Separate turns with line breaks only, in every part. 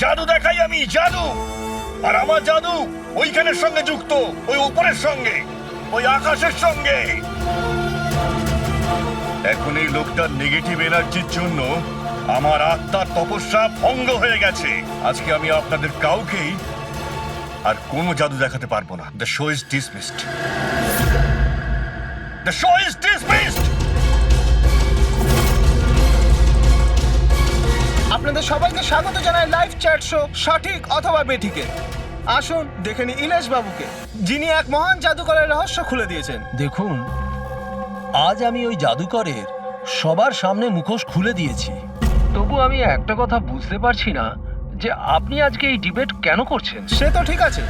জাদু দেখাই আমি, জাদু। আর আমার জাদু ওইখানের সঙ্গে যুক্ত, ওই উপরের সঙ্গে, ওই আকাশের সঙ্গে। এখন এই লোকটার নেগেটিভ এনার্জির জন্য আমার আত্মার তপস্যা ভঙ্গ হয়ে গেছে। আজকে আমি আপনাদের কাউকেই আর কোনো জাদু দেখাতে পারবো না। The show is dismissed. The show is dismissed.
আপনাদের সবাইকে স্বাগত জানাই লাইভ চ্যাট শো সঠিক অথবা বেঠিকে। আসুন দেখে নি ইলেশ বাবুকে, যিনি এক মহান জাদুকরের রহস্য খুলে দিয়েছেন।
দেখুন, আজ আমি ওই জাদুকরের সবার সামনে মুখোশ খুলে দিয়েছি। তবু আমি একটা কথা বুঝতে পারছি না যে আপনি আজকে এই ডিবেট কেন করছেন।
সে তো ঠিক আছে,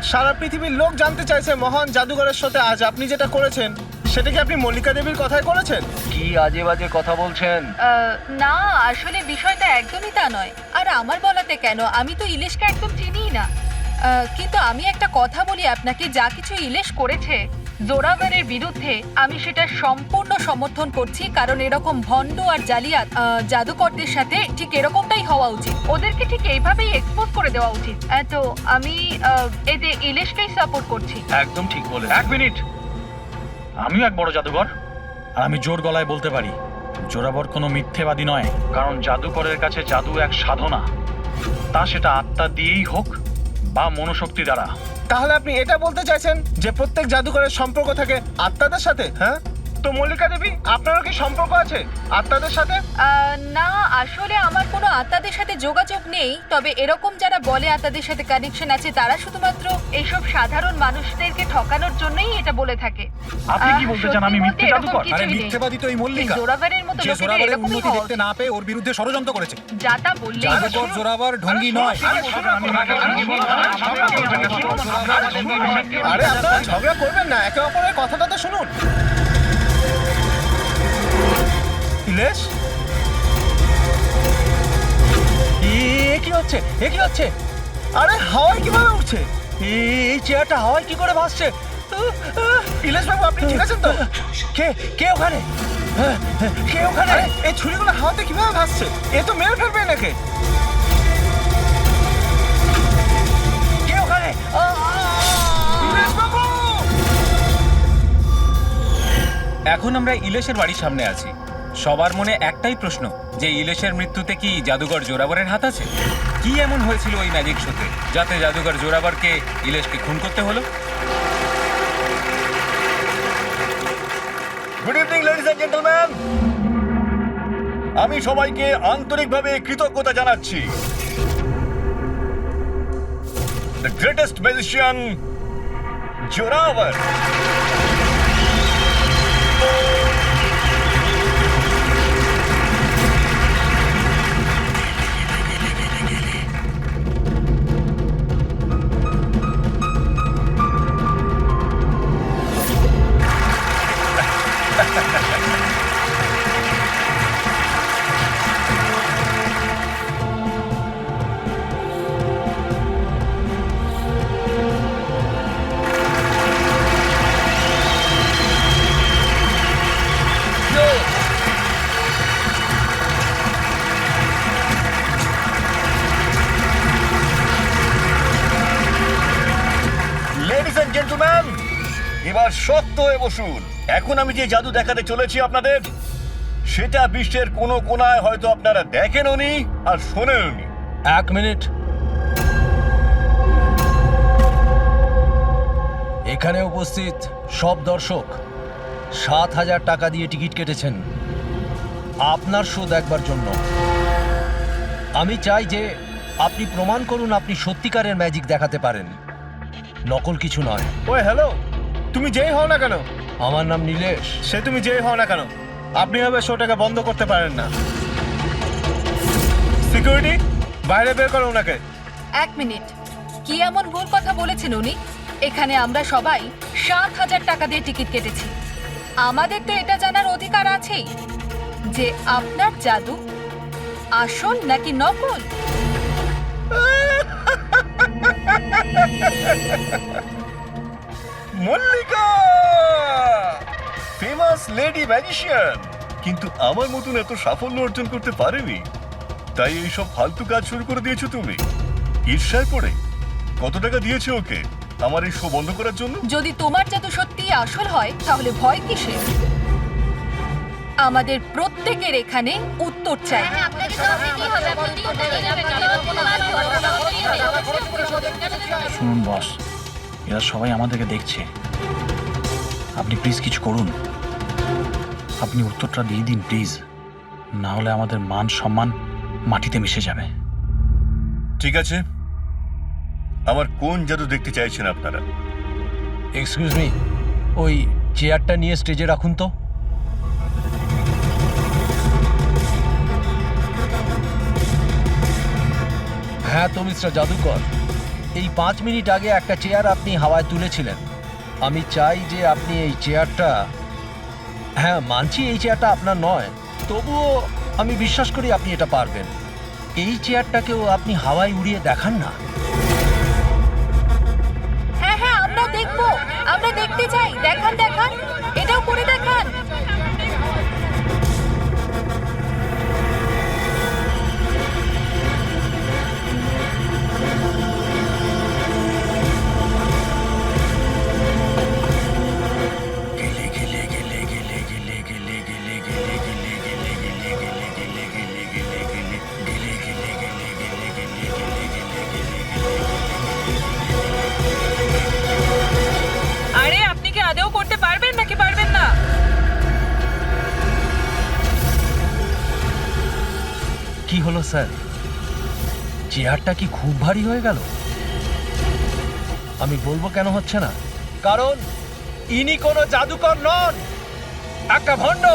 সারা পৃথিবীর লোক জানতে চাইছে মহান জাদুকরের সাথে আজ আপনি যেটা করেছেন সেটা কি আপনি মল্লিকা দেবীর কথায় করেছেন?
কি আজে বাজে কথা বলছেন?
না, আসলে বিষয়টা একদমই তা নয়। আর আমার বলাতে কেন, আমি তো ইলিশকে একদম চিনিই না। কিন্তু আমি একটা কথা বলি আপনাকে, যা কিছু ইলিশ করেছে জোরাভারের বিরুদ্ধে, আমি সেটা সম্পূর্ণ সমর্থন করছি। কারণ এরকম ভণ্ড আর জালিয়াত জাদুকরদের সাথে ঠিক এরকমটাই হওয়া উচিত, ওদেরকে ঠিক এইভাবেই এক্সপোজ করে দেওয়া উচিত। তো আমি এতে ইলিশকেই সাপোর্ট করছি।
একদম ঠিক বলে।
এক মিনিট, আমিও এক বড় জাদুকর, আর আমি জোর গলায় বলতে পারি জোরাবর কোনো মিথ্যেবাদী নয়। কারণ জাদুকরের কাছে জাদু এক সাধনা, তা সেটা আত্মা দিয়েই হোক বা মনোশক্তি দ্বারা।
তাহলে আপনি এটা বলতে চাইছেন যে প্রত্যেক জাদুকরের সম্পর্ক থাকে আত্মাদের সাথে? হ্যাঁ, তো মল্লিকা দেবী আপনারও কি সম্পর্ক আছে আত্মাদের সাথে?
না, আসলে আমার কোনো আত্মাদের সাথে যোগাযোগ নেই। তবে এরকম যারা বলে আত্মাদের সাথে কানেকশন আছে, তারা শুধুমাত্র এইসব সাধারণ মানুষদেরকে ঠকানোর জন্যই এটা বলে থাকে।
আপনি কি বলতে চান আমি মিথ্যে জাদুকর?
আরে মিথ্যেবাদী তো এই মল্লিকা,
জোরাভারের মতো
যে
লোকেদের
জোরাবরের
এরকমই
উন্নতি
হওয়া
দেখতে
উচিত।
না পেয়ে ওর বিরুদ্ধে ষড়যন্ত্র করেছে।
যা তা বললেই
জাদুকর জোরাবর ঢঙ্গি নয়।
আরে আপনারা ঝগড়া করবেন না, একে অপরের কথাটা তো শুনুন। ইলেশ,
কি হচ্ছে? এ কি হচ্ছে?
আরে হাওয়ায় কিভাবে উঠছে?
এই চেয়ারটা হাওয়ায় কি করে ভাসছে?
ইলেশ বাবু আপনি ঠিক আছেন তো?
কে কে ওখানে? কে ওখানে?
আরে এই ছুরিগুলো হাওয়াতে কিভাবে ভাসছে? এ তো মেরে ফেলবে নাকি?
কে ওখানে?
ইলেশ বাবু!
এখন আমরা ইলেশের বাড়ির সামনে আছি। সবার মনে একটাই প্রশ্ন, যে ইলেশের মৃত্যুতে কি জাদুকর জোরাবরের হাত আছে? কি এমন হয়েছিল ওই ম্যাজিক শোতে যাতে জাদুকর জোরাবরকে ইলেশকে খুন করতে হলো?
Good evening ladies and gentleman. আমি সবাইকে আন্তরিকভাবে কৃতজ্ঞতা জানাচ্ছি। The greatest magician Zoravar. Ladies and gentleman, এবার শক্ত হয়ে বসুন। এখন আমি যে জাদু দেখাতে চলেছি আপনাদের, সেটা বিশ্বের কোনো কোনায় হয়তো আপনারা দেখেনওনি আর শোনেনওনি।
এক মিনিট। এখানে উপস্থিত সব দর্শক ৭,০০০ টাকা দিয়ে টিকিট কেটেছেন আপনার শো দেখবার জন্য। আমি চাই যে আপনি প্রমাণ করুন আপনি সত্যিকারের ম্যাজিক দেখাতে পারেন, নকল কিছু নয়।
ওই হ্যালো, তুমি যেই হও না কেন,
আমার নাম নীলেশ।
সে তুমি যেই হও না কেন, আপনি হবে শোটাকে বন্ধ করতে পারেন না। সিকিউরিটি, বাইরে বের করো ওনাকে।
এক মিনিট, কি এমন ভুল কথা বলেছেন উনি? এখানে আমরা সবাই ৭,০০০ টাকা দিয়ে টিকিট কেটেছি। আমাদের তো এটা জানার অধিকার আছেই যে আপনার জাদু আসল নাকি নকল।
মল্লিকা, ফেমাস লেডি ম্যাজিশিয়ান, কিন্তু আমার মতন এত সাফল্য অর্জন করতে পারেনি। তাই এইসব ফালতু কাজ শুরু করে দিয়েছো তুমি ঈর্ষায় পড়ে? কত টাকা দিয়েছে ওকে আমার এই শো বন্ধ করার জন্য?
যদি তোমার জাদু সত্যিই আসল হয় তাহলে ভয় কিসের? আমাদের প্রত্যেকের এখানে উত্তর চাই।
শুনুন বস, এরা সবাই আমাদেরকে দেখছে। আপনি প্লিজ কিছু করুন। আপনি উত্তরটা দিয়ে দিন প্লিজ, না হলে আমাদের মান সম্মান মাটিতে মিশে যাবে।
ঠিক আছে, আমার কোন জাদু দেখতে চাইছেন আপনারা?
এক্সকিউজ মি, ওই চেয়ারটা নিয়ে স্টেজে রাখুন তো। হ্যাঁ তো মিস্টার জাদুকর, এই 5 মিনিট আগে একটা চেয়ার আপনি হাওয়ায় তুলেছিলেন। আমি চাই যে আপনি এই চেয়ারটা, হ্যাঁ মানছি এই চেয়ারটা আপনার নয়, তবুও আমি বিশ্বাস করি আপনি এটা পারবেন। এই চেয়ারটাকেও আপনি হাওয়ায় উড়িয়ে দেখান না।
হ্যাঁ হ্যাঁ, আমরা দেখবো, আমরা দেখতে চাই। দেখান দেখান, এটাও করে দেখান। আরে আপনি কি আদৌ করতে পারবেন নাকি পারবেন না?
কি হলো স্যার, চেয়ারটা কি খুব ভারী হয়ে গেল? আমি বলবো কেন হচ্ছে না, কারণ ইনি কোনো জাদুকর নন, একটা ভণ্ড।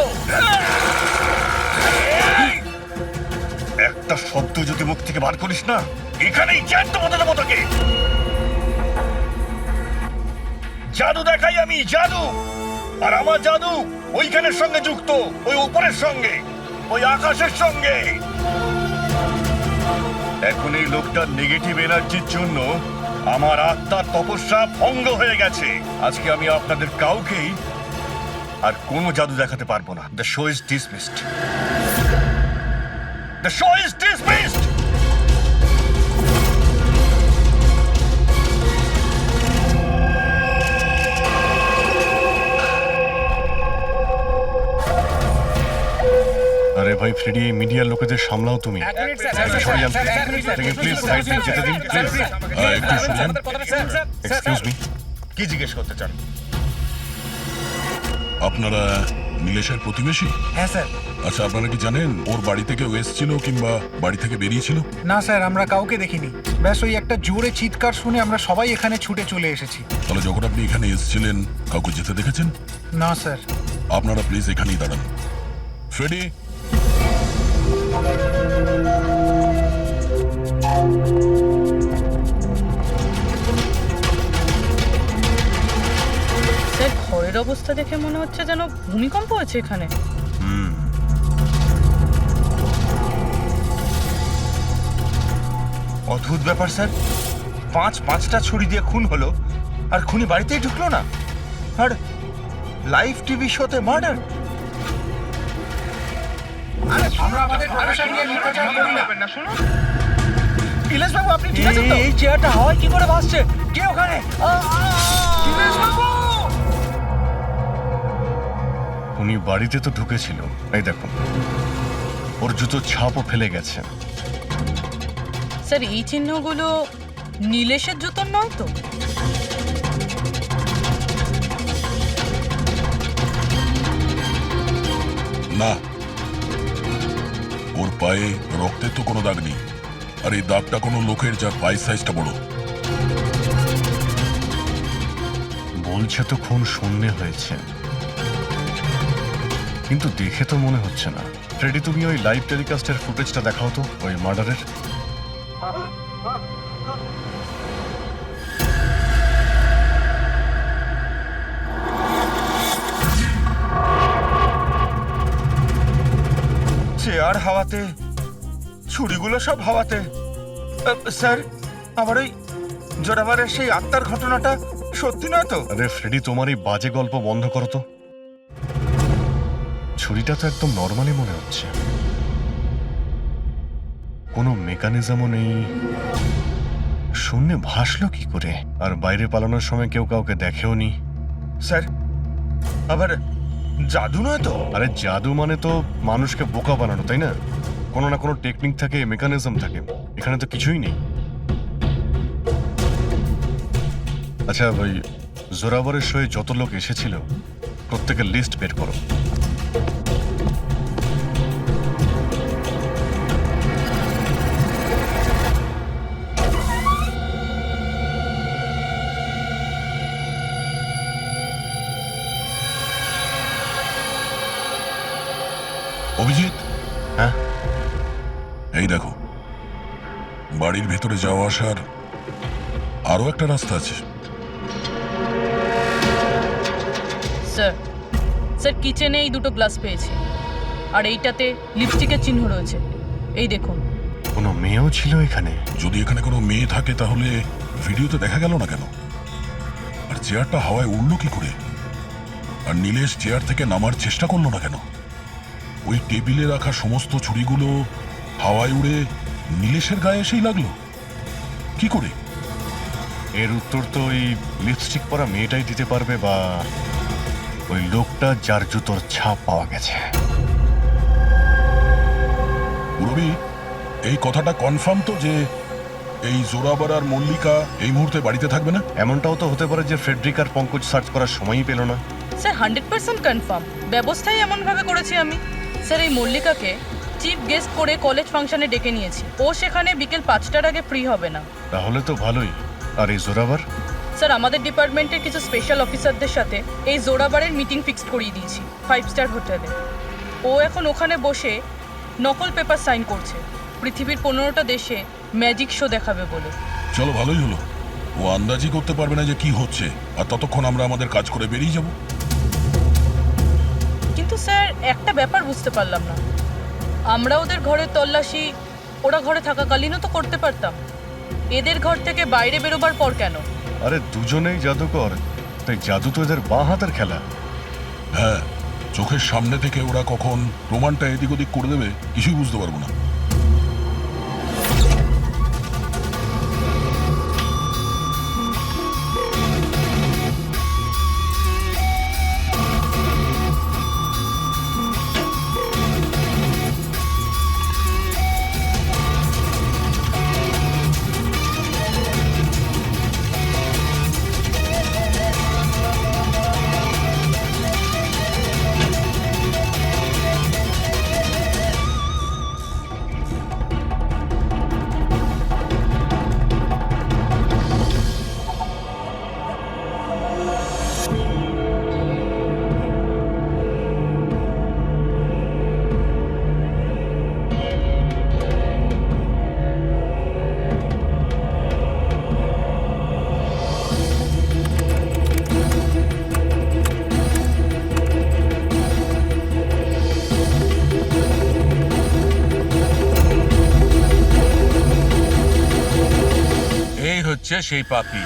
একটা শব্দ যদি মুখ থেকে বার করিস না, এখানেই জ্যান্ত বদলে মতকে। জাদু দেখাই আমি, জাদু। আর আমার জাদু ওইখানের সঙ্গে যুক্ত, ওই উপরের সঙ্গে, ওই আকাশের সঙ্গে। এখন এই লোকটার নেগেটিভ এনার্জির জন্য আমার আত্মার তপস্যা ভঙ্গ হয়ে গেছে। আজকে আমি আপনাদের কাউকেই আর কোনো জাদু দেখাতে পারবো না। The show is dismissed. The show is dismissed. আরে ভাই ফ্রেডি, এই মিডিয়ার লোকেদের সামলাও তুমি। প্লিজ সাইড দিন, যেতে দিন প্লিজ। একটু শুনুন। এক্সকিউজ মি, কি জিজ্ঞেস করতে চান?
আপনারা নীলেশের প্রতিবেশী?
হ্যাঁ স্যার।
আচ্ছা, আপনারা কি জানেন ওর বাড়ি থেকে ও এসেছিল কিংবা বাড়ি থেকে বেরিয়েছিল?
না স্যার, আমরা কাউকে দেখিনি। ব্যাস ওই একটা জোরে চিৎকার শুনে আমরা সবাই এখানে ছুটে চলে এসেছি।
তাহলে যখন আপনি এখানে এসেছিলেন কাউকে যেতে দেখেছেন?
না স্যার।
আপনারা প্লিজ এখানেই দাঁড়ান। ফ্রেডি,
স্যার, ঘরের অবস্থা দেখে মনে হচ্ছে যেন ভূমিকম্প আছে এখানে।
অদ্ভুত ব্যাপার স্যার, পাঁচটা ছুরি দিয়ে খুন হলো আর খুনি বাড়িতেই ঢুকলো না। আর লাইভ টিভি শোতে মার্ডার। ইলেশ বাবু, আপনি ঠিক আছেন তো?
এই চেয়ারটা হাওয়ায় কি করে ভাসছে? কে ওখানে?
ইলেশ বাবু!
উনি বাড়িতে তো ঢুকেছিল, এই দেখুন ওর জুতোর ছাপও ফেলে গেছে।
স্যার, এই চিহ্নগুলো নীলেশের জুতোর নয় তো?
না, ওর পায়ে রক্তের তো কোনো দাগ নেই। আর এই দাগটা কোনো লোকের যার পায়ের সাইজটা বড়।
বলছে তো খুন শূন্য হয়েছে, কিন্তু দেখে তো মনে হচ্ছে না। ফ্রেডি, তুমি ওই লাইভ টেলিকাস্টের ফুটেজটা দেখাও তো ওই মার্ডারের।
চেয়ার হাওয়াতে, ছুরিগুলো সব হাওয়াতে। স্যার, আমার ওই জোরাবারের সেই আত্মার ঘটনাটা সত্যি নয় তো?
আরে ফ্রেডি, তোমার এই বাজে গল্প বন্ধ করো তো। ছুরিটা তো একদম নর্মালি মনে হচ্ছে। কোনো মেকানিজমও নেই। শূন্যে ভাসলো কি করে? আর বাইরে পালানোর সময় কেউ কাউকে দেখেও নি।
স্যার আবার জাদু নয় তো?
আরে জাদু মানে তো মানুষকে বোকা বানানো, তাই না? কোনো না কোনো টেকনিক থাকে, মেকানিজম থাকে। এখানে তো কিছুই নেই। আচ্ছা, ওই জোরাবরের শোয়ে যত লোক এসেছিল প্রত্যেকের লিস্ট বের করো।
অভিজিৎ,
হ্যাঁ,
এই দেখো, বাড়ির ভেতরে যাওয়া আসার আরো একটা রাস্তা আছে।
স্যার স্যার কিচেনে এই দুটো গ্লাস পেয়েছি, আর এইটাতে লিপস্টিকের চিহ্ন রয়েছে। এই দেখুন।
কোনো মেয়েও ছিল এখানে?
যদি এখানে কোনো মেয়ে থাকে তাহলে ভিডিওতে দেখা গেল না কেন? আর চেয়ারটা হাওয়ায় উড়লো কি করে? আর নীলেশ চেয়ার থেকে নামার চেষ্টা করলো না কেন? ওই টেবিলে রাখা সমস্ত ছুরিগুলো হাওয়ায় উড়ে নীলেশের গায়ে এসেই লাগলো কি করে?
এর উত্তর তো ওই লিপস্টিক পরা মেয়েটাই দিতে পারবে, বা ওই লোকটা যার জুতোর ছাপ পাওয়া গেছে।
রবি, এই কথাটা কনফার্ম তো যে এই জোরাবার আর মল্লিকা এই মুহূর্তে বাড়িতে থাকবে না?
এমনটাও তো হতে পারে যে ফ্রেডরিক আর পঙ্কজ সার্চ করার সময়ই পেল না।
Sir 100% confirm. ব্যবস্থাই এমনভাবে করেছি আমি। স্যার এই মল্লিকাকে চিফ গেস্ট করে কলেজ ফাংশনে ডেকে নিয়েছি। ও সেখানে বিকেল 5টার আগে ফ্রি হবে না।
তাহলে তো ভালোই। আর এই জোরাবার?
স্যার আমাদের ডিপার্টমেন্টের কিছু স্পেশাল অফিসারদের সাথে এই জোরাবারের মিটিং ফিক্সড করিয়ে দিয়েছি 5 স্টার হোটেলে। ও এখন ওখানে বসে নকল পেপার সাইন করছে পৃথিবীর 15টা দেশে ম্যাজিক শো দেখাবে বলে।
চলো, ভালোই হলো। ও আন্দাজই করতে পারবে না যে কি হচ্ছে, আর ততক্ষণ আমরা আমাদের কাজ করে বেরিয়ে যাব।
কিন্তু স্যার একটা ব্যাপার বুঝতে পারলাম না। আমরা ওদের ঘরের তল্লাশি ওরা ঘরে থাকাকালীনও তো করতে পারতাম। এদের ঘর থেকে বাইরে বেরোবার পর কেন?
আরে দুজনেই জাদুকর, তাই জাদু তো এদের বাঁ হাতের খেলা।
হ্যাঁ, চোখের সামনে থেকে ওরা কখন প্রমাণটা এদিক ওদিক করে দেবে কিছুই বুঝতে পারবো না।
হচ্ছে সেই পাপি।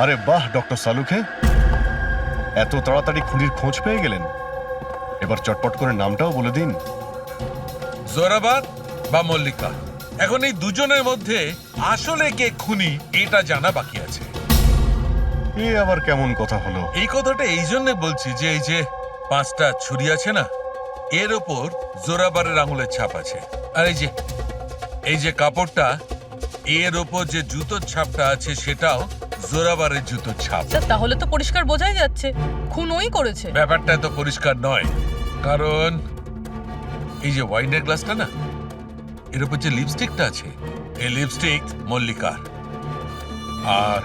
আরে বাহ ডক্টর সালুখে, এত তাড়াতাড়ি খুনির খোঁজ পেয়ে গেলেন। এবার চটপট করে নামটাও বলে দিন।
জোরাবার বা মল্লিকা, এখন এই দুজনের মধ্যে আসলে কে খুনি এটা জানা বাকি আছে।
এ আবার কেমন কথা হলো?
এই কথাটা এই জন্য বলছি যে এই যে 5টা ছুরি আছে না, এর ওপর জোরাবারের আঙুলের ছাপ আছে। আর এই যে কাপড়টা, এর ওপর যে জুতোর ছাপটা আছে সেটাও জোরাবারের জুতোর ছাপ।
স্যার তাহলে তো পরিষ্কার বোঝাই যাচ্ছে খুন ওই করেছে।
ব্যাপারটা তো পরিষ্কার নয়, কারণ এই যে ওয়াইনের গ্লাসটা না, এর উপর যে লিপস্টিকটা আছে, এই লিপস্টিক মল্লিকার। আর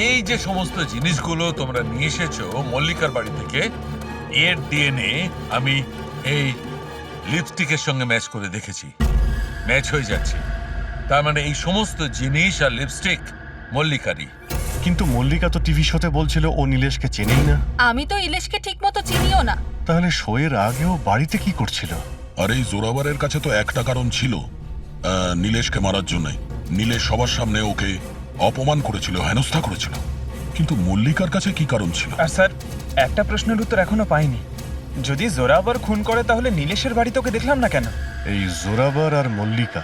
এই যে সমস্ত জিনিসগুলো তোমরা নিয়ে এসেছো মল্লিকার বাড়ি থেকে, এর ডিএনএ আমি এই লিপস্টিকের সঙ্গে ম্যাচ করে দেখেছি, ম্যাচ হয়ে যাচ্ছে। তার মানে এই সমস্ত জিনিস আর লিপস্টিক মল্লিকারই।
কিন্তু মল্লিকা তো টিভি শোতে বলছিল ও নীলেশকে চেনেই না।
আমি তো ইলেশকে ঠিক মতো চিনিও না।
তাহলে শোয়ের আগেও বাড়িতে কি করছিল?
আর এই জোরাবারের কাছে তো একটা কারণ ছিল, নীলেশকে মারার জন্য। নীলেশ সবার সামনে ওকে অপমান করেছিল, হেনস্থা করেছিল। কিন্তু মল্লিকার কাছে কি কারণ ছিল?
আর স্যার একটা প্রশ্নের উত্তর এখনো পাইনি। যদি জোরাবার খুন করে তাহলে নীলেশের বাড়ি তোকে দেখলাম না কেন?
এই জোরাবার আর মল্লিকা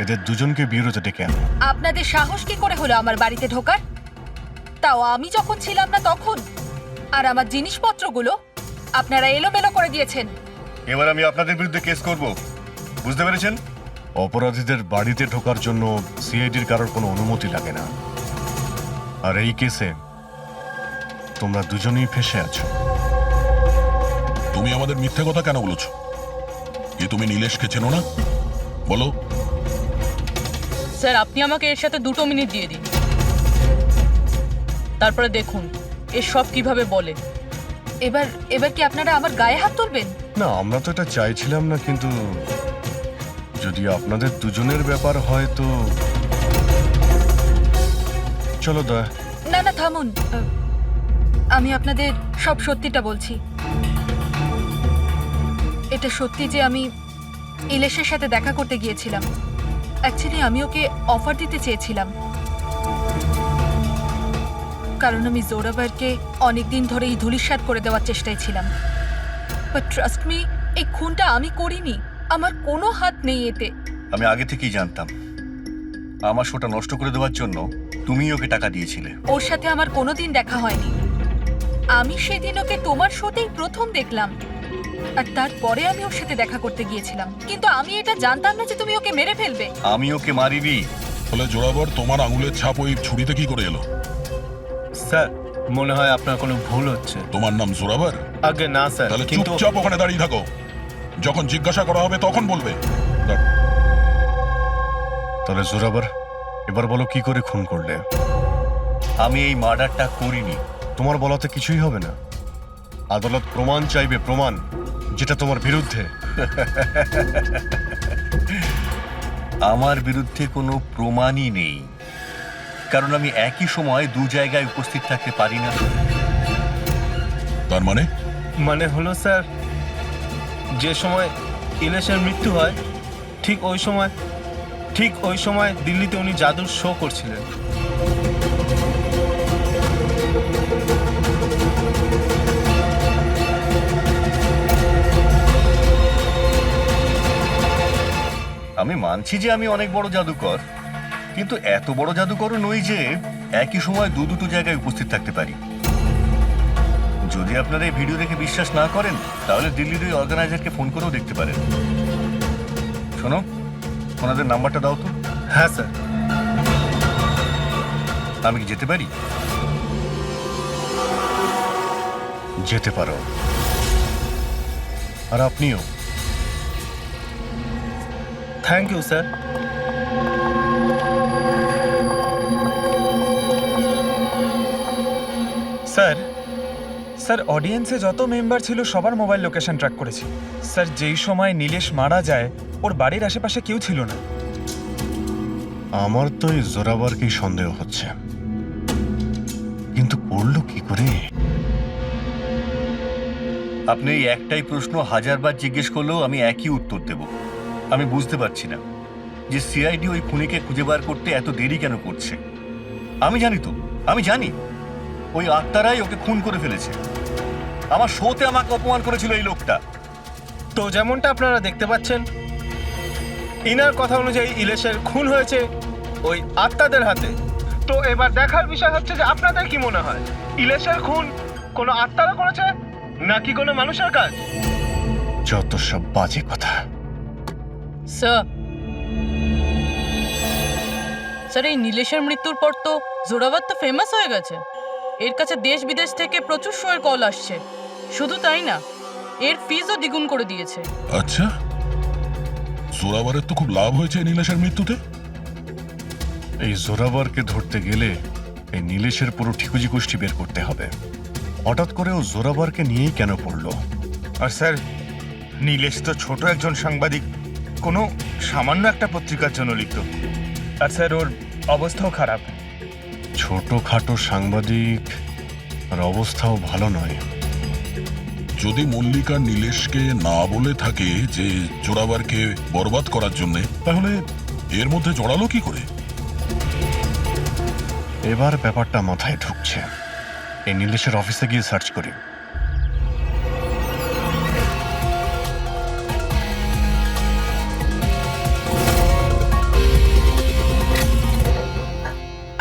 এদের দুজনকে বিরোধে ডেকে আনো।
আপনাদের সাহস কি করে হলো আমার বাড়িতে ঢোকার? তাও আমি যখন ছিলাম না তখন। আর আমার জিনিসপত্রগুলো আপনারা এলোমেলো করে দিয়েছেন।
এবার আমি আপনাদের বিরুদ্ধে কেস করব, বুঝতে পেরেছেন? অপরাধীদের বাড়িতে ঢোকার জন্য সিআইডির কারোর কোনো অনুমতি লাগে না। আর এই কেসে তোমরা দুজনেই ফেঁসে আছো।
তুমি আমাদের মিথ্যে কথা কেন বলেছ? কি তুমি নীলেশকে চেনো না? বলো।
স্যার আপনি আমাকে এর সাথে 2 মিনিট দিয়ে দিন, তারপরে দেখুন এর সব কিভাবে বলে।
এবার কি আপনারা আমার গায়ে হাত তুলবেন?
না, আমরা তো এটা চাইছিলাম না, কিন্তু যদি আপনাদের দুজনের ব্যাপার হয় তো চলো দয়া।
না না থামুন, আমি আপনাদের সব সত্যিটা বলছি। এটা সত্যি যে আমি ইলেশের সাথে দেখা করতে গিয়েছিলাম। অ্যাকচুয়ালি আমি ওকে অফার দিতে চেয়েছিলাম, কারণ আমি জোরাবারকে অনেকদিন ধরে এই ধূলিসাৎ করে দেওয়ার চেষ্টায় ছিলাম। বাট ট্রাস্ট মি, এই খুনটা আমি করিনি, আমার কোনো হাত নেই এতে।
আমি আগে থেকেই জানতাম আমার শোটা নষ্ট করে দেওয়ার জন্য তুমি ওকে টাকা দিয়েছিলে।
ওর সাথে আমার কোনোদিন দেখা হয়নি। আমি সেদিন ওকে তোমার শোতেই প্রথম দেখলাম, আর তারপরে আমি ওর সাথে দেখা করতে গিয়েছিলাম। কিন্তু আমি এটা জানতাম না যে তুমি ওকে মেরে ফেলবে।
আমি ওকে মারিনি।
বলে জোরাবর তোমার আঙুলের ছাপ ওই ছুরিতে কি করে এলো?
স্যার মনে হয় আপনার কোনো ভুল হচ্ছে।
তোমার নাম জোরাবর?
আগে না স্যার,
তাহলে চুপচাপ ওখানে দাঁড়িয়ে থাকো, যখন জিজ্ঞাসা করা হবে তখন বলবে।
তাহলে জোরাবার, এবার বলো কি করে খুন করলে? আমি এই মার্ডারটা করিনি। তোমার বলাতে কিছুই হবে না। আদালত প্রমাণ চাইবে, প্রমাণ যেটা তোমার বিরুদ্ধে। আমার বিরুদ্ধে কোনো প্রমাণই নেই, কারণ আমি একই সময় 2 জায়গায় উপস্থিত থাকতে পারি না।
তার মানে?
মানে হলো স্যার, যে সময় ইলেশের মৃত্যু হয় ঠিক ওই সময় দিল্লিতে উনি জাদুর শো করছিলেন।
আমি মানছি যে আমি অনেক বড় জাদুকর, কিন্তু এত বড় জাদুকরও নই যে একই সময় দুটো জায়গায় উপস্থিত থাকতে পারি। যদি আপনারা এই ভিডিও দেখে বিশ্বাস না করেন, তাহলে দিল্লির ওই অর্গানাইজারকে ফোন করেও দেখতে পারেন। শোনো, ওনাদের নাম্বারটা দাও তো।
হ্যাঁ স্যার।
আমি কি যেতে পারি? যেতে পারো। আর আপনিও।
Thank you sir.
স্যার অডিয়েন্সে যত মেম্বার ছিল সবার মোবাইল লোকেশন ট্র্যাক করেছি। স্যার যেই সময় নীলেশ মারা যায় ওর বাড়ির আশেপাশে কেউ ছিল না।
আমার তো এই জোরাবারকেই সন্দেহ হচ্ছে, কিন্তু করলো কি করে? আপনি এই একটাই প্রশ্ন 1000বার জিজ্ঞেস করলেও আমি একই উত্তর দেব। আমি বুঝতে পারছি না যে সিআইডি ওই খুনিকে খুঁজে বার করতে এত দেরি কেন করছে। আমি জানি তো, আমি জানি ওই আত্মারাই ওকে খুন করে ফেলেছে। আমার শোতে আমাকে অপমান করেছিল এই লোকটা।
তো যেমনটা আপনারা দেখতে পাচ্ছেন, ইনার কথা অনুযায়ী ইলেশের খুন হয়েছে ওই আত্মাদের হাতে। তো এবার দেখার বিষয় হচ্ছে যে আপনাদের কি মনে হয়, ইলেশের খুন কোনো আত্মারা করেছে নাকি কোনো মানুষের কাজ?
যত সব বাজে কথা।
স্যার এই নীলেশের মৃত্যুর পর তো জোরাবার তো ফেমাস হয়ে গেছে। এর কাছে দেশ বিদেশ থেকে প্রচুর শোয়ের কল আসছে। শুধু তাই না, এর ফিজও দ্বিগুণ করে দিয়েছে।
আচ্ছা, জোরাবরের তো খুব লাভ হয়েছে এই নীলেশের মৃত্যুতে।
এই জোরাবারকে ধরতে গেলে এই নীলেশের পুরো ঠিকুজি গোষ্ঠী বের করতে হবে। হঠাৎ করে ও জোরাবারকে নিয়েই কেন পড়লো?
আর স্যার নীলেশ তো ছোট একজন সাংবাদিক, কোনো সামান্য একটা পত্রিকার জন্য লিখত। আর স্যার ওর অবস্থাও খারাপ।
ছোটখাটো সাংবাদিক আর অবস্থাও ভালো নয়।
যদি মল্লিকা নীলেশকে না বলে থাকে যে জোরাবারকে বরবাদ করার জন্য, তাহলে এর মধ্যে জড়ালো কি করে?
এবার ব্যাপারটা মাথায় ঢুকছে। এই নীলেশের অফিসে গিয়ে সার্চ করি।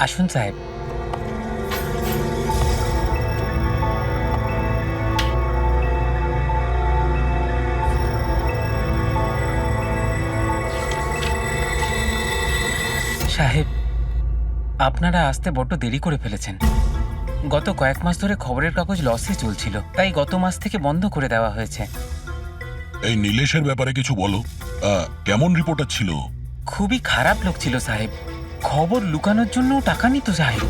আসুন সাহেব। সাহেব, আপনারা আসতে বড্ড দেরি করে ফেলেছেন। গত কয়েক মাস ধরে খবরের কাগজ লসে চলছিল, তাই গত মাস থেকে বন্ধ করে দেওয়া হয়েছে।
এই নীলেশের ব্যাপারে কিছু বলো। কেমন রিপোর্টার ছিল?
খুবই খারাপ লোক ছিল সাহেব। খবর লুকানোর জন্য টাকা নিত সাহেব।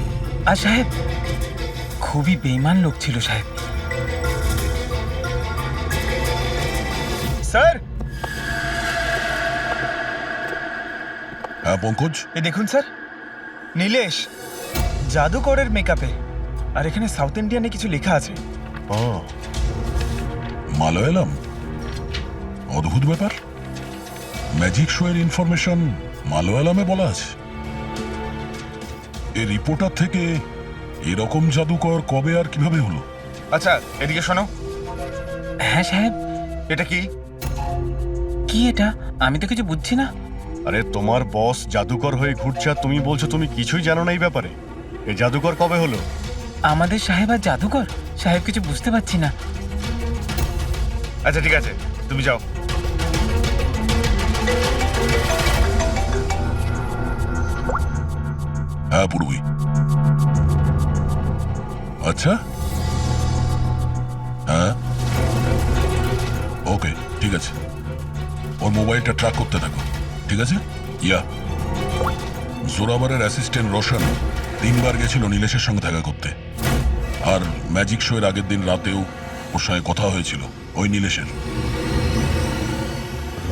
আর সাহেব, খুবই বেইমান লোক ছিল সাহেব।
স্যার,
হ্যাঁ পঙ্কজ,
এই দেখুন স্যার, নীলেশ জাদুকরের মেকআপে, আর এখানে সাউথ ইন্ডিয়ানে কিছু লেখা আছে।
মালয়ালাম? অদ্ভুত ব্যাপার। ম্যাজিক শো এর ইনফরমেশন মালয়ালামে বলা আছে। এই রিপোর্টার থেকে এরকম জাদুকর কবে আর কিভাবে হলো?
আচ্ছা, এদিকে শোনো।
হ্যাঁ সাহেব।
এটা কি?
কি এটা? আমি তো কিছু বুঝছি না।
আরে তোমার বস জাদুকর হয়ে ঘুরছে আর তুমি বলছো তুমি কিছুই জানো না এই ব্যাপারে। এই জাদুকর কবে হলো?
আমাদের সাহেব আর জাদুকর? সাহেব, কিছু বুঝতে পারছি না।
আচ্ছা ঠিক আছে, তুমি যাও।
হ্যাঁ পূর্বী। আচ্ছা, হ্যাঁ ওকে, ঠিক আছে। ওর মোবাইলটা ট্র্যাক করতে থাকো, ঠিক আছে? ইয়া, জোরাবারের অ্যাসিস্ট্যান্ট রোশন 3 বার গেছিল নীলেশের সঙ্গে দেখা করতে। আর ম্যাজিক শো এর আগের দিন রাতেও ওর সঙ্গে কথা হয়েছিল ওই নীলেশের।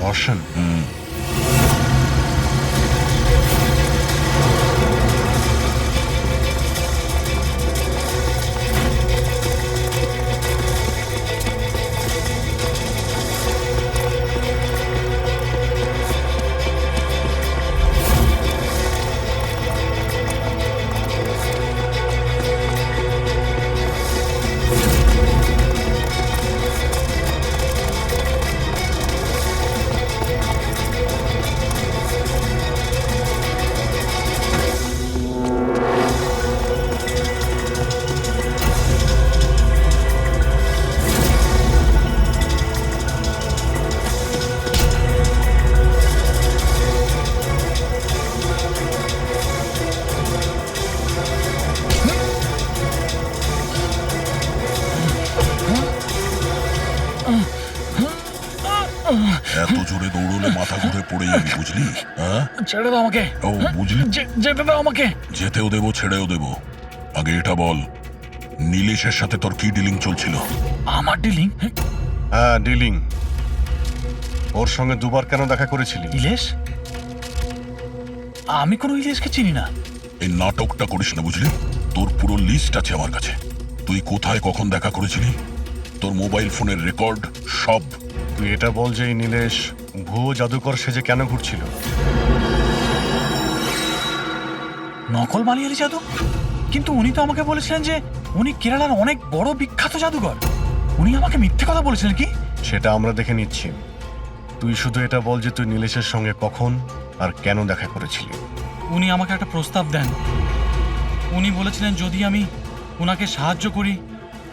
রোশন?
এত জোরে দৌড়লে মাথা ঘুরে পড়ে যাবি, বুঝলি? হ্যাঁ,
ছেড়ে দাও আমাকে।
ও বুঝলি,
যেতে দাও আমাকে।
যেতেও দেবো ছেড়েও দেবো। আগে এটা বল, নীলেশের সাথে তোর কি ডিলিং চলছিল?
আমার ডিলিং?
হ্যাঁ, ডিলিং। ওর সঙ্গে 2 বার কেন দেখা করেছিলি?
ইলেশ? আমি কোনো ইলেশকে চিনি না।
এই নাটকটা করিস না, বুঝলি? তোর পুরো লিস্ট আছে আমার কাছে। তুই কোথায় কখন দেখা করেছিলি, তোর মোবাইল ফোনের রেকর্ড সব।
তুই এটা বল যে এই নীলেশ ভুয়ো জাদুকর সেজে কেন ঘুরছিল?
নকল মালিয়ালি জাদু? কিন্তু উনি তো আমাকে বলেছিলেন যে উনি কেরালার অনেক বড় বিখ্যাত জাদুকর। উনি আমাকে মিথ্যে কথা বলেছিলেন কি?
সেটা আমরা দেখে নিচ্ছি। তুই শুধু এটা বল যে তুই নীলেশের সঙ্গে কখন আর কেন দেখা করেছিলি।
উনি আমাকে একটা প্রস্তাব দেন। উনি বলেছিলেন যদি আমি উনাকে সাহায্য করি,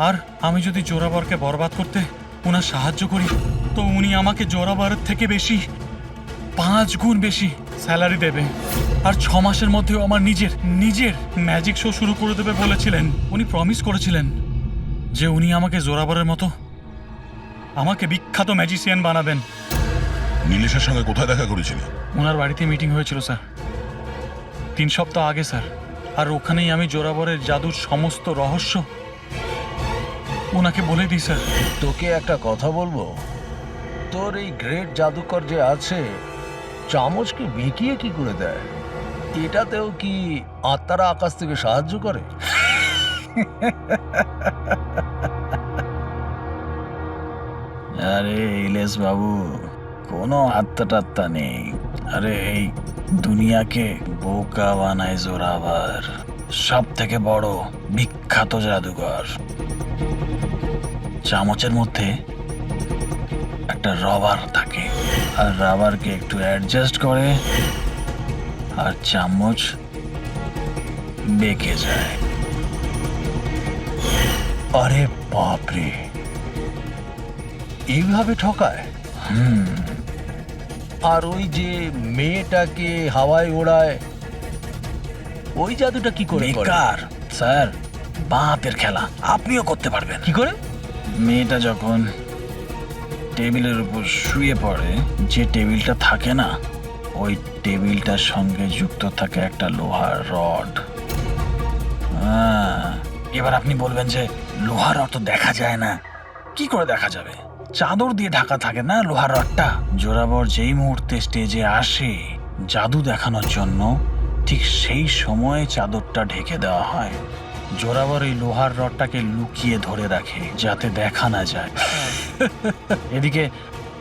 আর আমি যদি জোরাবরকে বরবাদ করতে উনার সাহায্য করি, তো উনি আমাকে জোরাবরের থেকে বেশি 5 গুণ বেশি স্যালারি দেবে। আর 6 মাসের মধ্যেও আমার নিজের ম্যাজিক শো শুরু করে দেবে বলেছিলেন। উনি প্রমিস করেছিলেন যে উনি আমাকে জোরাবরের মতো আমাকে বিখ্যাত ম্যাজিশিয়ান বানাবেন।
নীলেশের সঙ্গে কোথায় দেখা করেছিলি?
ওনার বাড়িতে মিটিং হয়েছিল স্যার, 3 সপ্তাহ আগে স্যার। আর ওখানেই আমি জোরাবরের জাদুর সমস্ত রহস্য ওনাকে বলে দিই স্যার।
তোকে একটা কথা বলবো, তোর এই গ্রেট জাদুকর যে আছে, চামচকে বেঁকিয়ে কি করে দেয়? এটাতেও কি আত্মারা আকাশ থেকে সাহায্য করে?
আরে ইলেশ বাবু, কোনো আত্মা টাত্তা নেই। আরে এই দুনিয়াকে বোকা বানায় জোরাবার, সব থেকে বড় বিখ্যাত জাদুকর। চামচের মধ্যে একটা রবার থাকে, আর রাবারকে একটু অ্যাডজাস্ট করে, আর চামচ বেঁকে যায়।
আরে বাপরে, এইভাবে ঠকায়? আর ওই যে মেয়েটাকে হাওয়ায় ওড়ায়, ওই জাদুটা কি করে করে?
বেকার স্যার, বাপের খেলা। আপনিও করতে পারবেন।
কি করে?
মেয়েটা যখন টেবিলের উপর শুয়ে পড়ে, যে টেবিলটা থাকে না, ওই টেবিলটার সঙ্গে যুক্ত থাকে একটা লোহার রড। এবার আপনি বলবেন যে লোহার রড তো দেখা যায় না। কি করে দেখা যাবে? চাদর দিয়ে ঢাকা থাকে না লোহার রডটা। জোরাবর যেই মুহূর্তে স্টেজে আসে জাদু দেখানোর জন্য, ঠিক সেই সময়ে চাদরটা ঢেকে দেওয়া হয়। জোরাবর এই লোহার রডটাকে লুকিয়ে ধরে রাখে যাতে দেখা না যায়। এদিকে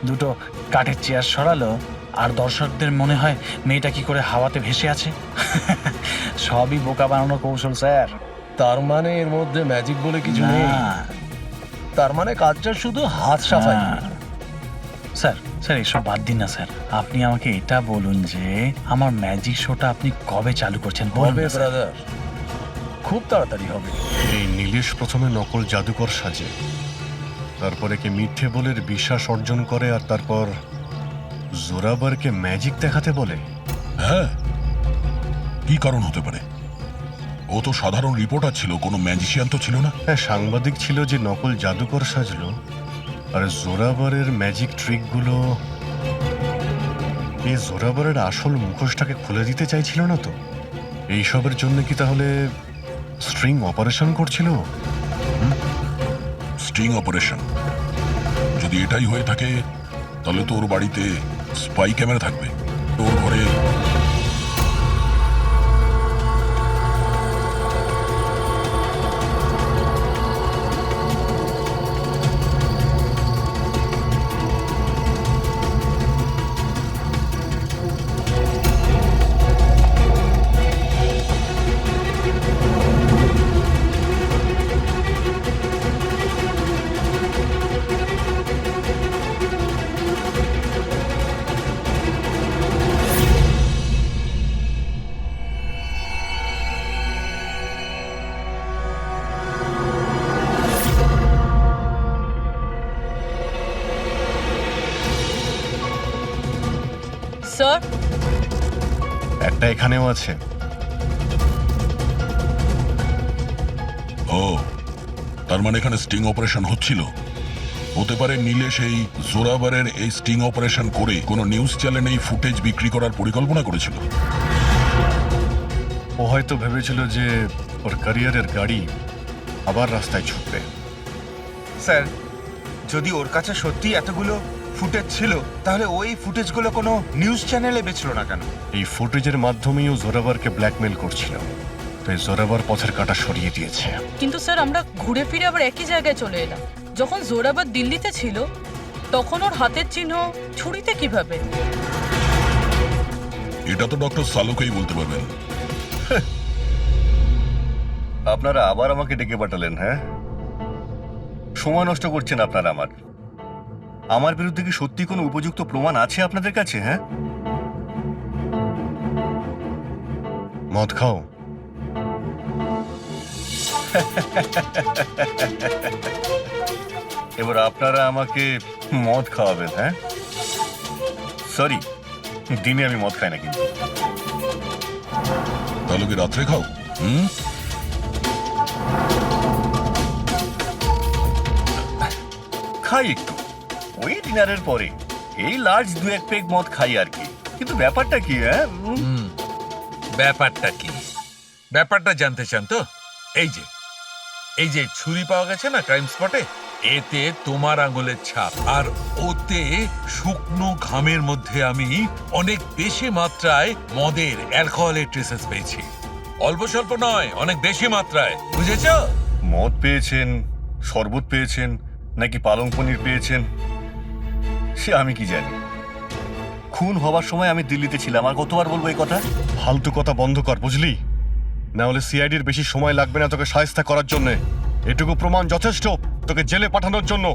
দুটো কাঠের চেয়ার সরালো আর দর্শকদের মনে হয় মেয়েটা কি করে হাওয়াতে ভেসে আছে। সবই বোকা বানানোর কৌশল স্যার।
তার মানে এর মধ্যে ম্যাজিক বলে কিছু নেই?
না।
তার মানে কাজটা শুধু হাত সাফাই।
স্যার স্যার এসব বাদ দিন না স্যার। আপনি আমাকে এটা বলুন যে আমার ম্যাজিক শোটা আপনি কবে চালু করছেন?
হবে
বলবে
ব্রাদার, খুব তাড়াতাড়ি হবে।
এই নীলেশ প্রথমে নকল জাদুকর সাজে, তারপরে কি মিথ্যে বলের বিশ্বাস অর্জন করে, আর তারপর জোরাবারকে ম্যাজিক দেখাতে বলে।
হ্যাঁ, কি কারণ হতে পারে? ও তো সাধারণ রিপোর্টার ছিল, কোনো ম্যাজিশিয়ান তো ছিল না।
হ্যাঁ, সাংবাদিক ছিল যে নকল জাদুকর সাজলো, আর জোরাবারের ম্যাজিক ট্রিকগুলো এই জোরাবারের আসল মুখোশটাকে খুলে দিতে চাইছিল না তো? এইসবের জন্য কি তাহলে স্ট্রিং অপারেশন করছিল?
স্টিং অপারেশন যদি এটাই হয়ে থাকে, তাহলে তো ওর বাড়িতে স্পাই ক্যামেরা থাকবে। ওর ঘরে
স্যার,
একটা এখানেও আছে।
ও, তার মানে এখানে স্টিং অপারেশন হচ্ছিল। হতে পারে নীলেশ এই জোরাবারের এই স্টিং অপারেশন করে কোনো নিউজ চ্যানেলে এই ফুটেজ বিক্রি করার পরিকল্পনা করেছিল।
ও হয়তো ভেবেছিল যে ওর ক্যারিয়ারের গাড়ি আবার রাস্তায় ছুটবে।
স্যার, যদি ওর কাছে সত্যি এতগুলো ফুটেজ ছিল, তাহলে ওই ফুটেজগুলো কোনো নিউজ চ্যানেলে বেচলো না কেন?
এই ফুটেজের মাধ্যমেই ও জোরাবারকে ব্ল্যাকমেল করছিল, তাই জোরাবার পথের কাঁটা সরিয়ে দিয়েছে।
কিন্তু স্যার আমরা ঘুরে ফিরে আবার একই জায়গায় চলে এলাম। যখন জোরাবার দিল্লিতে ছিল, তখন ওর হাতের চিহ্ন ছুরিতে কিভাবে?
এটা তো ডক্টর সালুকেই বলতে পারবেন।
আপনারা আবার আমাকে ডেকে পাঠালেন? হ্যাঁ, সময় নষ্ট করছেন আপনারা। আমার বিরুদ্ধে কি সত্যি কোনো উপযুক্ত প্রমাণ আছে আপনাদের কাছে? হ্যাঁ, মদ খাও। এবার আপনারা আমাকে মদ খাওয়াবেন? হ্যাঁ, সরি, দিনে আমি মদ খাই না। কিন্তু
তাহলে কি রাত্রে খাও?
খাই একটু, ওই ডিনারের পরে এই লার্জ 2-1 পেগ মদ খাই আর কি। কিন্তু ব্যাপারটা কি? হ্যাঁ,
ব্যাপারটা কি? ব্যাপারটা জানতে চান তো? এই যে ছুরি পাওয়া গেছে না ক্রাইম স্পটে, এতে তোমার আঙুলের ছাপ, আর ওতে শুকনো ঘামের মধ্যে আমি অনেক বেশি মাত্রায় মদের, অ্যালকোহলের ট্রেসেস পেয়েছি। অল্প স্বল্প নয়, অনেক বেশি মাত্রায়, বুঝেছো?
মদ পেয়েছেন, শরবত পেয়েছেন, নাকি পালং পনির পেয়েছেন সে আমি কি জানি। খুন হবার সময় আমি দিল্লিতে ছিলাম। আর কতবার বলবো এই কথা? ফালতু কথা বন্ধ কর, বুঝলি? না হলে সিআইডির বেশি সময় লাগবে না তোকে শায়েস্তা করার জন্য। এটুকু প্রমাণ যথেষ্ট তোকে জেলে পাঠানোর জন্য।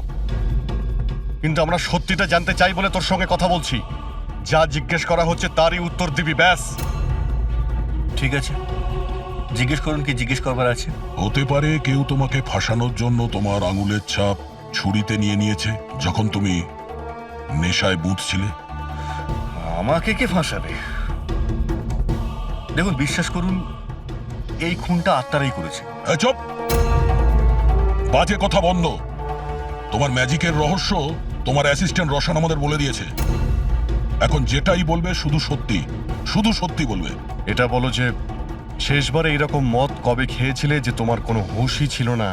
কিন্তু আমরা সত্যিটা জানতে চাই বলে তোর সঙ্গে কথা বলছি। যা জিজ্ঞেস করা হচ্ছে তারই উত্তর দিবি, ব্যাস। ঠিক আছে, জিজ্ঞেস করুন কি জিজ্ঞেস করবার আছে।
হতে পারে কেউ তোমাকে ফাঁসানোর জন্য তোমার আঙুলের ছাপ ছুরিতে নিয়ে নিয়েছে যখন তুমি নেশায় বুঝছিলে।
আমাকে কে ফাঁসাবে? দেখুন, বিশ্বাস করুন, এই খুনটা আত্মারাই করেছে।
চুপ! বাজে কথা বন্ধ। তোমার ম্যাজিকের রহস্য তোমার অ্যাসিস্ট্যান্ট রশন আমাদের বলে দিয়েছে। এখন যেটাই বলবে শুধু সত্যি বলবে।
এটা বলো যে শেষবার এইরকম মদ কবে খেয়েছিলে যে তোমার কোনো হুঁশই ছিল না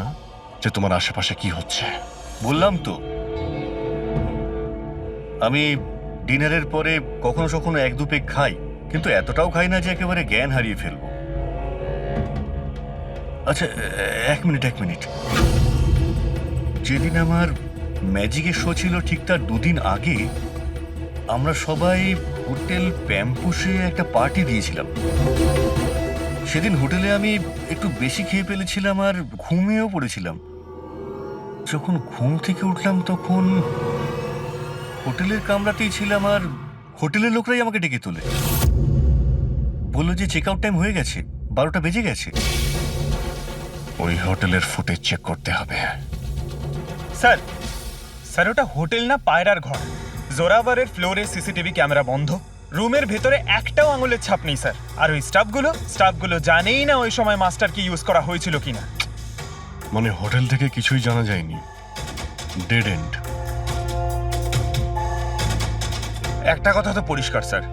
যে তোমার আশেপাশে কি হচ্ছে?
বললাম তো, আমি ডিনারের পরে কখনো কখনো এক দু পেগ খাই, কিন্তু এতটাও খাই না যে একেবারে জ্ঞান হারিয়ে ফেলবো। আচ্ছা, এক মিনিট। যেদিন আমার ম্যাজিকের শো ছিল ঠিক তার দুদিন আগে আমরা সবাই হোটেল প্যাম্পুসে একটা পার্টি দিয়েছিলাম। সেদিন হোটেলে আমি একটু বেশি খেয়ে ফেলেছিলাম আর ঘুমিয়েও পড়েছিলাম। যখন ঘুম থেকে উঠলাম তখন হোটেলের কামরাতেই ছিলাম আর হোটেলের লোকরাই আমাকে ডেকে তোলে। বললো যে চেক আউট টাইম হয়ে গেছে, 12টা বেজে গেছে।
ওই হোটেলের ফুটেজ চেক করতে হবে।
স্যার ওটা হোটেল না, পায়রার ঘর। জোরাবারের ফ্লোরে সিসিটিভি ক্যামেরা বন্ধ, রুমের ভেতরে একটাও আঙুলের ছাপ নেই স্যার। আর ওই স্টাফগুলো জানেই না ওই সময় মাস্টারকে ইউজ করা হয়েছিল কিনা।
মানে হোটেল থেকে কিছুই জানা যায়নি, ডেড এন্ড।
একটা কথা তো পরিষ্কার স্যার,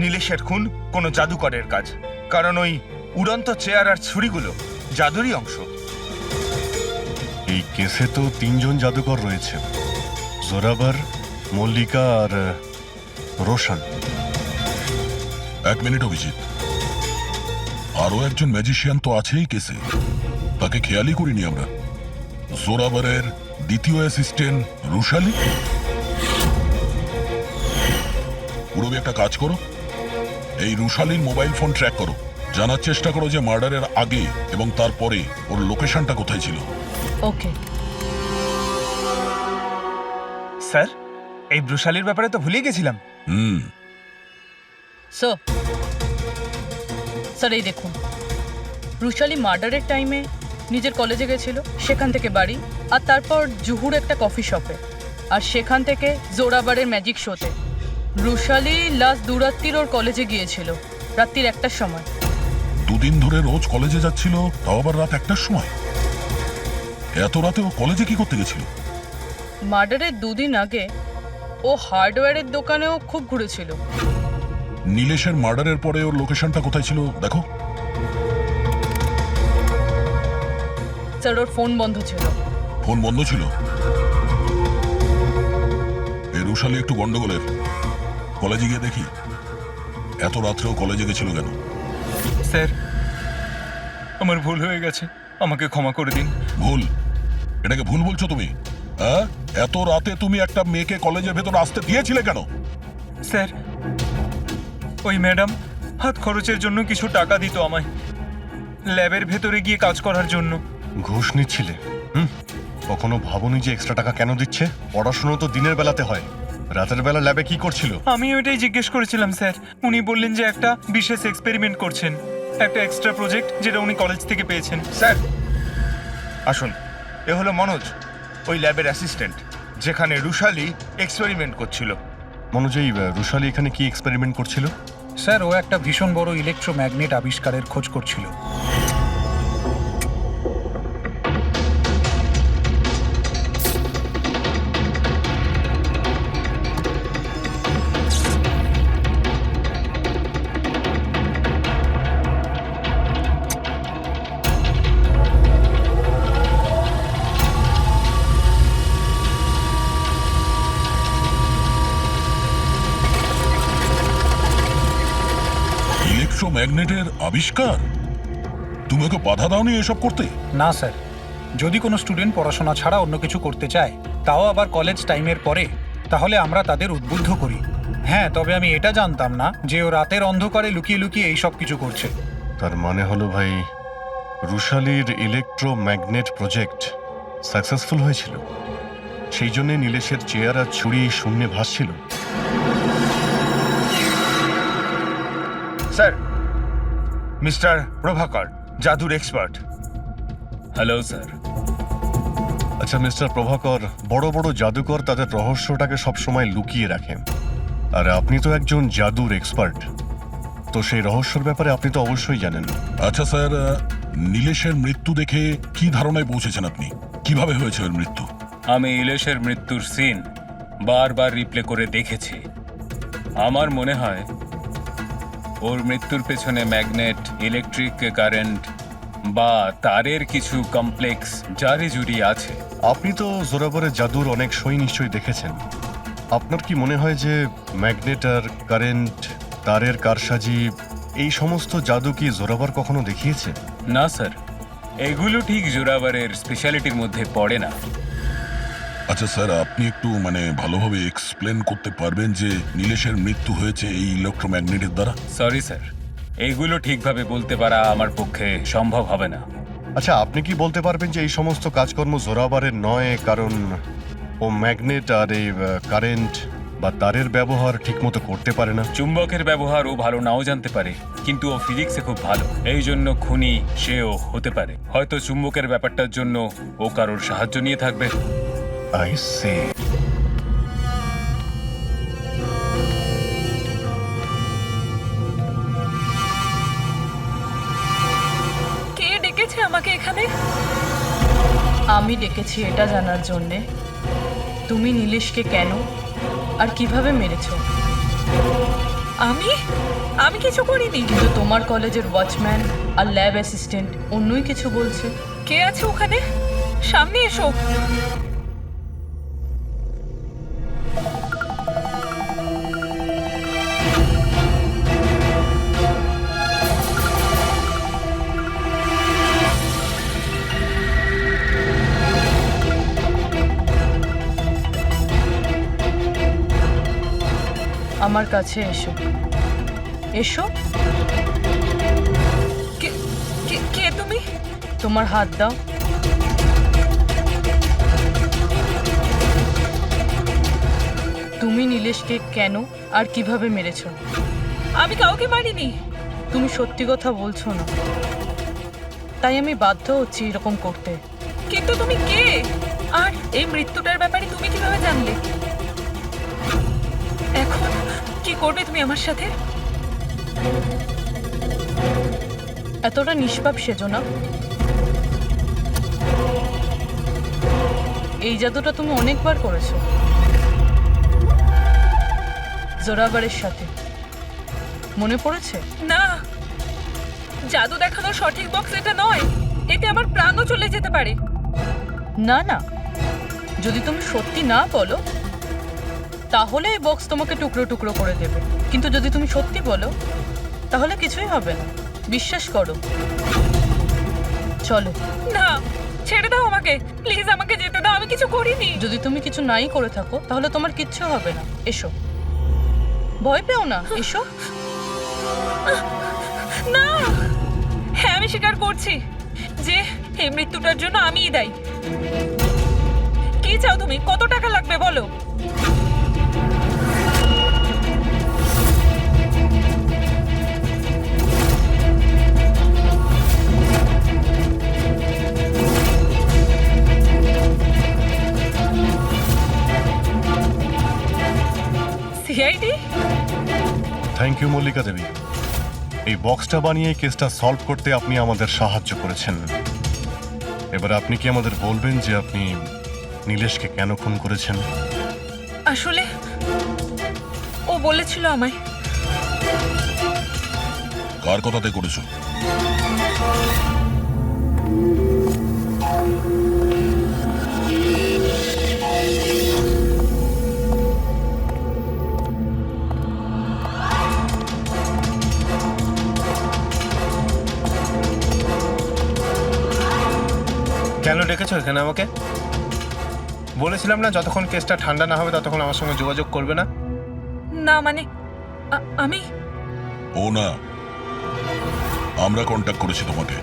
নীলেশের খুন কোনো জাদুকরের কাজ, কারণ ওই উড়ন্ত চেয়ার আর ছুরিগুলো জাদুরই অংশ।
এই কেসে তো 3 জন জাদুকর রয়েছে, জোরাবার, মল্লিকা আর রোশন।
1 মিনিট অভিজিৎ, আরো একজন ম্যাজিশিয়ান তো আছেই কেসে, তাকে খেয়ালই করিনি আমরা। জোরাবারের দ্বিতীয় অ্যাসিস্ট্যান্ট রুশালি। পুরবি একটা কাজ করো, এই রুশালির মোবাইল ফোন ট্র্যাক করো, জানার চেষ্টা করো যে মার্ডারের আগে এবং তারপরে ওর লোকেশনটা কোথায় ছিল।
ওকে
স্যার, এই ব্রুশালির ব্যাপারে তো ভুলেই গেছিলাম।
স্যার এই দেখুন, রুশালি মার্ডারের টাইমে নিজের কলেজে গেছিল, সেখান থেকে বাড়ি, আর তারপর জুহুর একটা কফি শপে, আর সেখান থেকে জোরাবারের ম্যাজিক শোতে। রুশালি লাস্ট দুরাত্রির ওর কলেজে গিয়েছিল, রাত্রির 1টার সময়।
2 দিন ধরে রোজ কলেজে যাচ্ছিল, তাও আবার রাত 1টার সময়। এত রাতে ও কলেজে কি করতে গেছিল?
মার্ডারের 2 দিন আগে ও হার্ডওয়্যারের দোকানেও খুব ঘুরেছিল।
নীলেশের মার্ডারের পরে ওর লোকেশনটা কোথায় ছিল দেখো।
স্যার ওর ফোন বন্ধ ছিল।
ফোন বন্ধ ছিল? এই রুশালি একটু গন্ডগোলের। কলেজে গিয়ে দেখি। এত রাত্রেও কলেজে গেছিল কেন?
স্যার আমার ভুল হয়ে গেছে, আমাকে ক্ষমা করে দিন।
ভুল? এটাকে ভুল বলছো তুমি? হ্যাঁ, এত রাতে তুমি একটা মেয়েকে কলেজের ভেতর আসতে দিয়েছিলে কেন?
স্যার ওই ম্যাডাম হাত খরচের জন্য কিছু টাকা দিত আমায়, ল্যাবের ভেতরে গিয়ে কাজ করার জন্য।
ঘুষ নিচ্ছিলে? কখনো ভাবনি যে এক্সট্রা টাকা কেন দিচ্ছে? পড়াশোনা তো দিনের বেলাতে হয়, রাতের বেলা ল্যাবে কি করছিল?
আমি ওইটাই জিজ্ঞেস করেছিলাম স্যার। উনি বললেন যে একটা বিশেষ এক্সপেরিমেন্ট করছেন, একটা এক্সট্রা প্রজেক্ট যেটা উনি কলেজ থেকে পেয়েছেন।
স্যার আসুন, এ হলো মনোজ, ওই ল্যাবের অ্যাসিস্ট্যান্ট, যেখানে রুশালি এক্সপেরিমেন্ট করছিল।
মনোজ, এই রুশালি এখানে কি এক্সপেরিমেন্ট করছিল?
স্যার ও একটা ভীষণ বড় ইলেকট্রোম্যাগনেট আবিষ্কারের খোঁজ করছিল।
ইলেকট্রোম্যাগনেটের আবিষ্কার? তুমি ওকে বাধা দাওনি এসব করতে?
না স্যার, যদি কোনো স্টুডেন্ট পড়াশোনা ছাড়া অন্য কিছু করতে চায়, তাও আবার কলেজ টাইমের পরে, তাহলে আমরা তাদের উদ্বুদ্ধ করি। হ্যাঁ, তবে আমি এটা জানতাম না যে ও রাতের অন্ধকারে লুকিয়ে লুকিয়ে এই সব কিছু করছে।
তার মানে হলো ভাই, রুশালির ইলেকট্রোম্যাগনেট প্রজেক্ট সাকসেসফুল হয়েছিল, সেই জন্যে নীলেশের চেয়ার আর ছুরি শূন্যে ভাসছিল।
স্যার, মিস্টার প্রভাকর, জাদুর এক্সপার্ট।
Hello sir.
আচ্ছা মিস্টার প্রভাকর, বড় বড় জাদুকর তাদের রহস্যটাকে সবসময় লুকিয়ে রাখেন, আর আপনি তো একজন জাদুর এক্সপার্ট, তো সেই রহস্যের ব্যাপারে আপনি তো অবশ্যই জানেন।
আচ্ছা স্যার, নীলেশের মৃত্যু দেখে কি ধারণায় পৌঁছেছেন আপনি? কিভাবে হয়েছে ওর মৃত্যু?
আমি ইলেশের মৃত্যুর সিন বারবার রিপ্লে করে দেখেছি। আমার মনে হয় ওর মৃত্যুর পেছনে ম্যাগনেট, ইলেকট্রিক কারেন্ট বা তারের কিছু কমপ্লেক্স জারি জুড়ি আছে।
আপনি তো জোরাবরের জাদুর অনেক সই নিশ্চয়ই দেখেছেন। আপনার কি মনে হয় যে ম্যাগনেট আর কারেন্ট, তারের কারসাজি, এই সমস্ত জাদু কি জোরাবর কখনো দেখিয়েছে?
না স্যার, এগুলো ঠিক জোরাবারের স্পেশালিটির মধ্যে পড়ে না।
আচ্ছা স্যার, আপনি একটু ভালোভাবে এক্সপ্লেন করতে পারবেন যে নীলেশের মৃত্যু হয়েছে এই ইলেকট্রোম্যাগনেটের দ্বারা?
সরি স্যার, এইগুলো ঠিকভাবে বলতে পারা আমার পক্ষে সম্ভব হবে না।
আচ্ছা, আপনি কি বলতে পারবেন যে এই সমস্ত কাজকর্ম জোরাবারের নয়, কারণ ও ম্যাগনেট আর এই কারেন্ট বা তারের ব্যবহার ঠিকমতো করতে পারে না?
চুম্বকের ব্যবহার ও ভালো নাও জানতে পারে, কিন্তু ও ফিজিক্সে খুব ভালো, এই জন্য খুনি সেও হতে পারে। হয়তো চুম্বকের ব্যাপারটার জন্য ও কারোর সাহায্য নিয়ে থাকবে।
I say.
কে ডেকেছে আমাকে এখানে?
আমি ডেকেছি এটা জানার জন্যে তুমি নীলেশকে কেন আর কিভাবে মেরেছো।
আমি আমি কিছু করিনি।
কিন্তু তোমার কলেজের ওয়াচম্যান আর ল্যাব অ্যাসিস্ট্যান্ট অন্যই কিছু বলছে।
কে আছে ওখানে? সামনে এসো।
আমার কাছে এসো। এসো।
কে কে কে তুমি?
তোমার হাত দাও। তুমি নীলেশকে কেন আর কিভাবে মেরেছো?
আমি কাউকে মারিনি।
তুমি সত্যি কথা বলছো না, তাই আমি বাধ্য হচ্ছি এরকম করতে।
কিন্তু তুমি কে? আর এই মৃত্যুটার ব্যাপারে তুমি কিভাবে জানলে? এখন কি করবে তুমি আমার সাথে?
এতটা নিষ্পাপ সেজো না। এই জাদুটা তুমি অনেকবার করেছো জোরাবারের সাথে, মনে পড়েছে?
না, জাদু দেখানোর সঠিক বক্স এটা নয়। এতে আমার প্রাণও চলে যেতে পারে।
না না, যদি তুমি সত্যি না বলো তাহলে এই বক্স তোমাকে টুকরো টুকরো করে দেবে, কিন্তু যদি তুমি সত্যি বলো তাহলে কিছুই হবে না। বিশ্বাস করো। চলো।
না, ছেড়ে দাও আমাকে প্লিজ, আমাকে যেতে দাও। আমি কিছু করিনি।
যদি তুমি কিছু নাই করে থাকো তাহলে তোমার কিচ্ছু হবে না। এসো, ভয় পেও না, এসো।
না, হ্যাঁ আমি স্বীকার করছি যে এই মৃত্যুটার জন্য আমিই দায়ী। কি চাও তুমি? কত টাকা লাগবে বলো? সিআইডি?
থ্যাংক ইউ মল্লিকা দেবী। এই বক্সটা বানিয়ে কেসটা সলভ করতে আপনি আমাদের সাহায্য করেছেন। এবার আপনি কি আমাদের বলবেন যে আপনি নীলেশকে কেন খুন করেছেন?
আসলে ও বলেছিল আমায়।
কার কথাতে করেছো?
কেন ডেকেছো এখানে আমাকে? বলেছিলাম না যতক্ষণ কেসটা ঠান্ডা না হবে ততক্ষণ আমার সঙ্গে যোগাযোগ করবে না।
না মানে আমি
ও না, আমরা কন্ট্যাক্ট করেছি তোমাকে।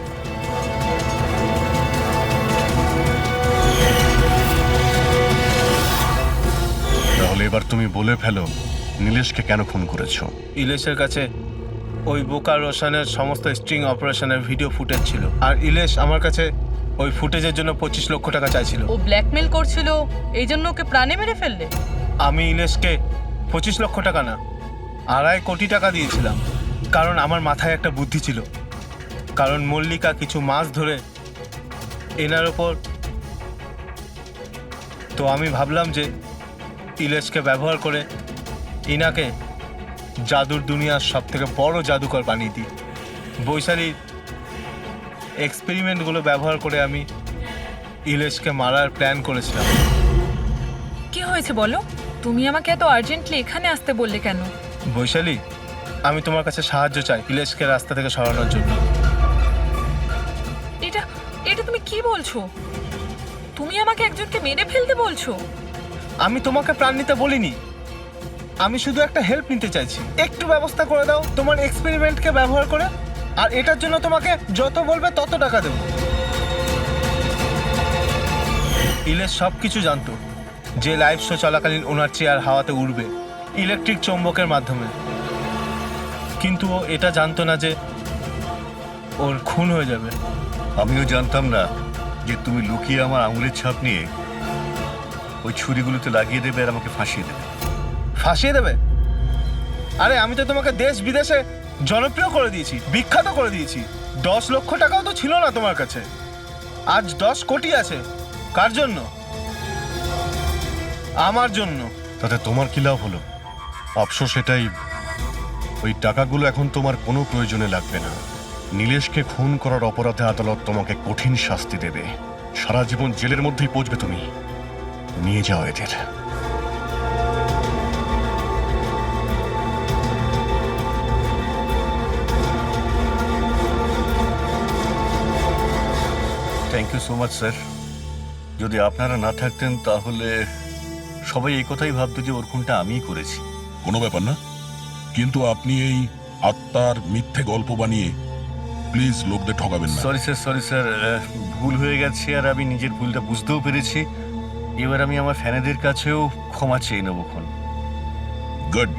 তাহলে এবার তুমি বলে ফেলো নীলেশকে কেন খুন করেছো?
ইলেশের কাছে ওই বোকা রোশনের সমস্ত স্ট্রিং অপারেশনের ভিডিও ফুটেজ ছিল, আর ইলেশ আমার কাছে ওই ফুটেজের জন্য 25 লক্ষ টাকা চাইছিল।
ও ব্ল্যাকমেল করছিল, এই জন্য ওকে প্রাণে মেরে ফেললে?
আমি ইলেশকে 25 লক্ষ টাকা না, 2.5 কোটি টাকা দিয়েছিলাম, কারণ আমার মাথায় একটা বুদ্ধি ছিল। কারণ মল্লিকা কিছু মাস ধরে এনার ওপর, তো আমি ভাবলাম যে ইলেশকে ব্যবহার করে ইনাকে জাদুর দুনিয়ার সব থেকে বড় জাদুকর বানিয়ে দিই। বৈশালীর এক্সপেরিমেন্টগুলো ব্যবহার করে আমি ইলেশকে মারার প্ল্যান করেছিলাম।
কি হয়েছে বলো? তুমি আমাকে এত আর্জেন্টলি এখানে আসতে বললে কেন?
বৈশালী, আমি তোমার কাছে সাহায্য চাই ইলেশকে রাস্তা থেকে সরানোর জন্য।
এটা এটা তুমি কি বলছো? তুমি আমাকে একজনকে মেরে ফেলতে বলছো?
আমি তোমাকে প্রাণ নিতে বলিনি, আমি শুধু একটা হেল্প নিতে চাইছি। একটু ব্যবস্থা করে দাও তোমার এক্সপেরিমেন্টকে ব্যবহার করে, আর এটার জন্য তোমাকে যত বলবে তত টাকা দেবো। ইলেশ সব কিছু জানতো যে লাইভ শো চলাকালীন ওনার চেয়ার হাওয়াতে উড়বে ইলেকট্রিক চৌম্বকের মাধ্যমে, কিন্তু ও এটা জানতো না যে ওর খুন হয়ে যাবে।
আমিও জানতাম না যে তুমি লুকিয়ে আমার আঙুলের ছাপ নিয়ে ওই ছুরিগুলোতে লাগিয়ে দেবে আর আমাকে ফাঁসিয়ে দেবে।
ফাঁসিয়ে দেবে? আরে আমি তো তোমাকে দেশ বিদেশে জনপ্রিয় করে দিয়েছি, বিখ্যাত করে দিয়েছি। 10 লক্ষ টাকাও তো ছিল না তোমার কাছে, আজ 10 কোটি আছে। কার জন্য? আমার জন্য।
তাতে তোমার কি লাভ হলো? আফসোস এটাই, ওই টাকাগুলো এখন তোমার কোনো প্রয়োজনে লাগবে না। নীলেশকে খুন করার অপরাধে আদালত তোমাকে কঠিন শাস্তি দেবে, সারা জীবন জেলের মধ্যেই পচবে তুমি। নিয়ে যাও এদের।
Thank you so much sir. যদি আপনারা না থাকতেন তাহলে সবাই এই কথাই ভাবতো যে ওর খুনটা আমিই করেছি।
কোনো ব্যাপার না, কিন্তু আপনি এই আত্মার মিথ্যে গল্প বানিয়ে প্লিজ লোকদের ঠকাবেন না।
সরি স্যার, ভুল হয়ে গেছে আর আমি নিজের ভুলটা বুঝতেও পেরেছি। এবার আমি আমার ফ্যানেদের কাছেও ক্ষমা চেয়ে নেবো।
গুড।